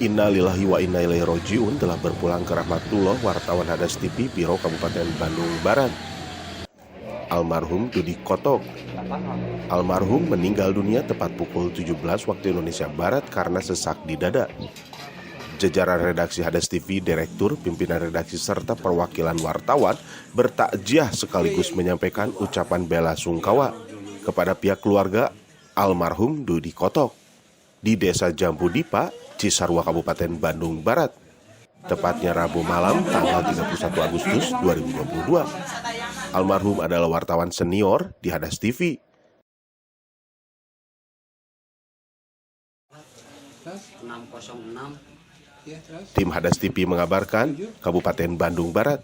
Innalillahi wa inna ilaihi raji'un telah berpulang ke rahmatullah wartawan Hadas TV Biro Kabupaten Bandung Barat. Almarhum Dudi Kotok. Almarhum meninggal dunia tepat pukul 17 waktu Indonesia Barat karena sesak di dada. Jajaran redaksi Hadas TV, direktur, pimpinan redaksi serta perwakilan wartawan bertakziah sekaligus menyampaikan ucapan bela sungkawa kepada pihak keluarga almarhum Dudi Kotok di Desa Jambu Dipa, Cisarua, Kabupaten Bandung Barat. Tepatnya Rabu malam tanggal 31 Agustus 2022. Almarhum adalah wartawan senior di Hadas TV. Tim Hadas TV mengabarkan, Kabupaten Bandung Barat